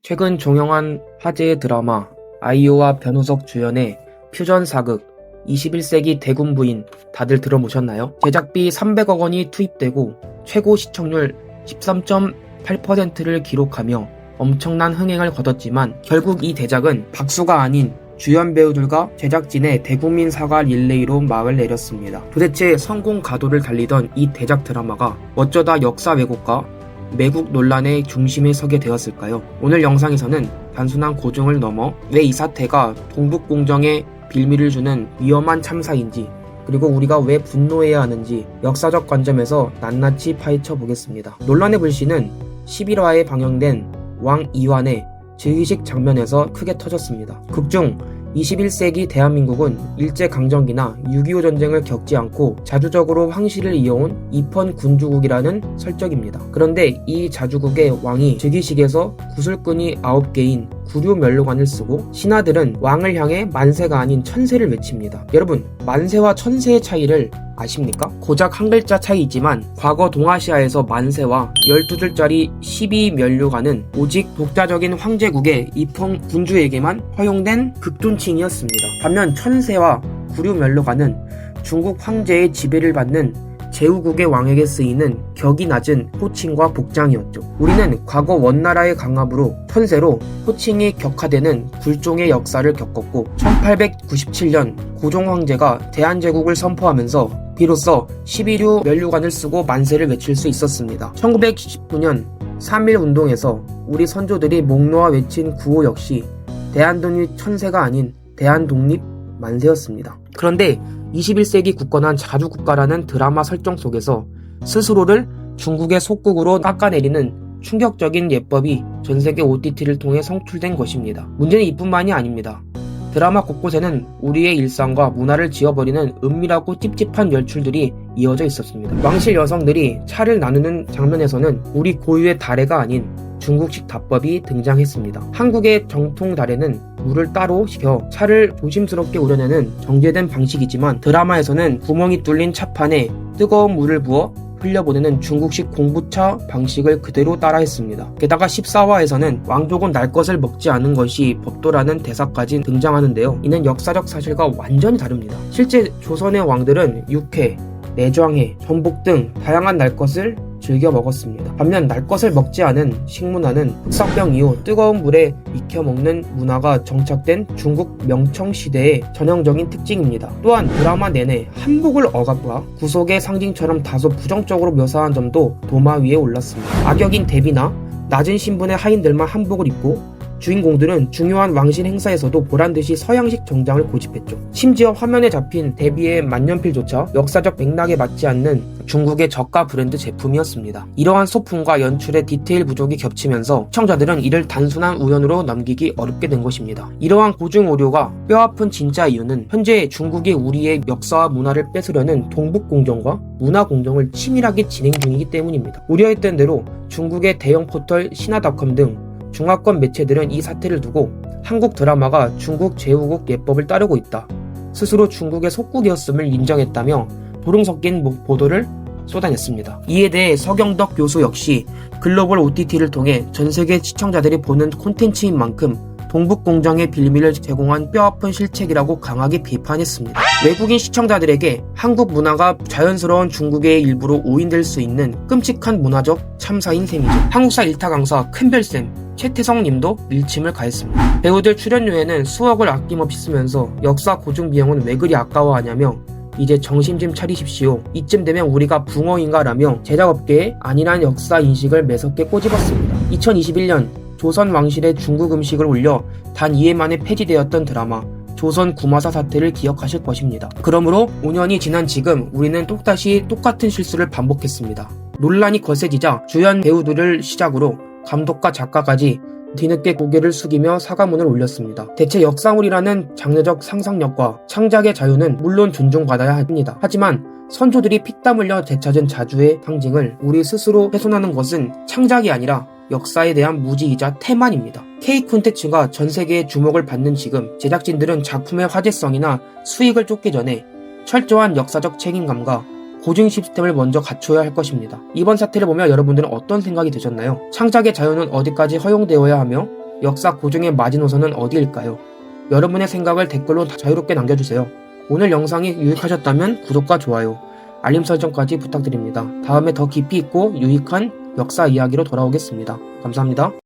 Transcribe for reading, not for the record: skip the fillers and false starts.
최근 종영한 화제의 드라마 아이오와 변우석 주연의 퓨전 사극 21세기 대군 부인 다들 들어보셨나요? 제작비 300억 원이 투입되고 최고 시청률 13.8%를 기록하며 엄청난 흥행을 거뒀지만 결국 이 대작은 박수가 아닌 주연 배우들과 제작진의 대국민 사과 릴레이로 막을 내렸습니다. 도대체 성공 가도를 달리던 이 대작 드라마가 어쩌다 역사 왜곡과 매국 논란의 중심에 서게 되었을까요? 오늘 영상에서는 단순한 고증을 넘어 왜 이 사태가 동북공정에 빌미를 주는 위험한 참사인지, 그리고 우리가 왜 분노해야 하는지 역사적 관점에서 낱낱이 파헤쳐 보겠습니다. 논란의 불씨는 11화에 방영된 왕 이완의 즉위식 장면에서 크게 터졌습니다. 극중 21세기 대한민국은 일제강점기나 6.25 전쟁을 겪지 않고 자주적으로 황실을 이어온 입헌 군주국이라는 설정입니다. 그런데 이 자주국의 왕이 즉위식에서 구슬끈이 9개인 구류면류관을 쓰고 신하들은 왕을 향해 만세가 아닌 천세를 외칩니다. 여러분, 만세와 천세의 차이를 아십니까? 고작 한 글자 차이이지만 과거 동아시아에서 만세와 12줄짜리 12면류관은 오직 독자적인 황제국의 입헌 군주에게만 허용된 극존칭이었습니다. 반면 천세와 구류면류관은 중국 황제의 지배를 받는 제후국의 왕에게 쓰이는 격이 낮은 호칭과 복장이었죠. 우리는 과거 원나라의 강압으로 천세로 호칭이 격화되는 굴종의 역사를 겪었고 1897년 고종 황제가 대한제국을 선포하면서 비로소 11류 면류관을 쓰고 만세를 외칠 수 있었습니다. 1919년 3.1운동에서 우리 선조들이 목 놓아 외친 구호 역시 대한독립 천세가 아닌 대한독립 만세였습니다. 그런데 21세기 굳건한 자주국가라는 드라마 설정 속에서 스스로를 중국의 속국으로 깎아내리는 충격적인 예법이 전세계 OTT를 통해 성출된 것입니다. 문제는 이뿐만이 아닙니다. 드라마 곳곳에는 우리의 일상과 문화를 지워버리는 은밀하고 찝찝한 연출들이 이어져 있었습니다. 왕실 여성들이 차를 나누는 장면에서는 우리 고유의 다래가 아닌 중국식 답법이 등장했습니다. 한국의 정통 다래는 물을 따로 식혀 차를 조심스럽게 우려내는 정제된 방식이지만 드라마에서는 구멍이 뚫린 차판에 뜨거운 물을 부어 흘려보내는 중국식 공부차 방식을 그대로 따라했습니다. 게다가 14화에서는 왕족은 날 것을 먹지 않은 것이 법도라는 대사까지 등장하는데요. 이는 역사적 사실과 완전히 다릅니다. 실제 조선의 왕들은 육회, 내장회, 전복 등 다양한 날 것을 즐겨 먹었습니다. 반면 날 것을 먹지 않은 식문화는 흑사병 이후 뜨거운 물에 익혀 먹는 문화가 정착된 중국 명청시대의 전형적인 특징입니다. 또한 드라마 내내 한복을 억압과 구속의 상징처럼 다소 부정적으로 묘사한 점도 도마 위에 올랐습니다. 악역인 대비나 낮은 신분의 하인들만 한복을 입고 주인공들은 중요한 왕실 행사에서도 보란듯이 서양식 정장을 고집했죠. 심지어 화면에 잡힌 데뷔의 만년필조차 역사적 맥락에 맞지 않는 중국의 저가 브랜드 제품이었습니다. 이러한 소품과 연출의 디테일 부족이 겹치면서 시청자들은 이를 단순한 우연으로 넘기기 어렵게 된 것입니다. 이러한 고증 오류가 뼈아픈 진짜 이유는 현재 중국이 우리의 역사와 문화를 뺏으려는 동북공정과 문화공정을 치밀하게 진행 중이기 때문입니다. 우려했던 대로 중국의 대형 포털 신화닷컴 등 중화권 매체들은 이 사태를 두고 한국 드라마가 중국 제후국 예법을 따르고 있다, 스스로 중국의 속국이었음을 인정했다며 도름 섞인 보도를 쏟아냈습니다. 이에 대해 서경덕 교수 역시 글로벌 OTT를 통해 전세계 시청자들이 보는 콘텐츠인 만큼 동북공정의 빌미를 제공한 뼈아픈 실책이라고 강하게 비판했습니다. 외국인 시청자들에게 한국 문화가 자연스러운 중국의 일부로 오인될 수 있는 끔찍한 문화적 참사인 셈이죠. 한국사 일타 강사 큰별쌤 최태성 님도 일침을 가했습니다. 배우들 출연료에는 수억을 아낌없이 쓰면서 역사 고증 비용은 왜 그리 아까워하냐며 이제 정신 좀 차리십시오. 이쯤 되면 우리가 붕어인가 라며 제작업계에 안일한 역사 인식을 매섭게 꼬집었습니다. 2021년 조선 왕실의 중국 음식을 올려 단 2회 만에 폐지되었던 드라마 조선 구마사 사태를 기억하실 것입니다. 그러므로 5년이 지난 지금 우리는 또다시 똑같은 실수를 반복했습니다. 논란이 거세지자 주연 배우들을 시작으로 감독과 작가까지 뒤늦게 고개를 숙이며 사과문을 올렸습니다. 대체 역사물이라는 장르적 상상력과 창작의 자유는 물론 존중받아야 합니다. 하지만 선조들이 피땀 흘려 되찾은 자주의 상징을 우리 스스로 훼손하는 것은 창작이 아니라 역사에 대한 무지이자 태만입니다. K 콘텐츠가 전세계의 주목을 받는 지금 제작진들은 작품의 화제성이나 수익을 쫓기 전에 철저한 역사적 책임감과 고증 시스템을 먼저 갖춰야 할 것입니다. 이번 사태를 보며 여러분들은 어떤 생각이 드셨나요? 창작의 자유는 어디까지 허용되어야 하며 역사 고증의 마지노선은 어디일까요? 여러분의 생각을 댓글로 자유롭게 남겨주세요. 오늘 영상이 유익하셨다면 구독과 좋아요, 알림 설정까지 부탁드립니다. 다음에 더 깊이 있고 유익한 역사 이야기로 돌아오겠습니다. 감사합니다.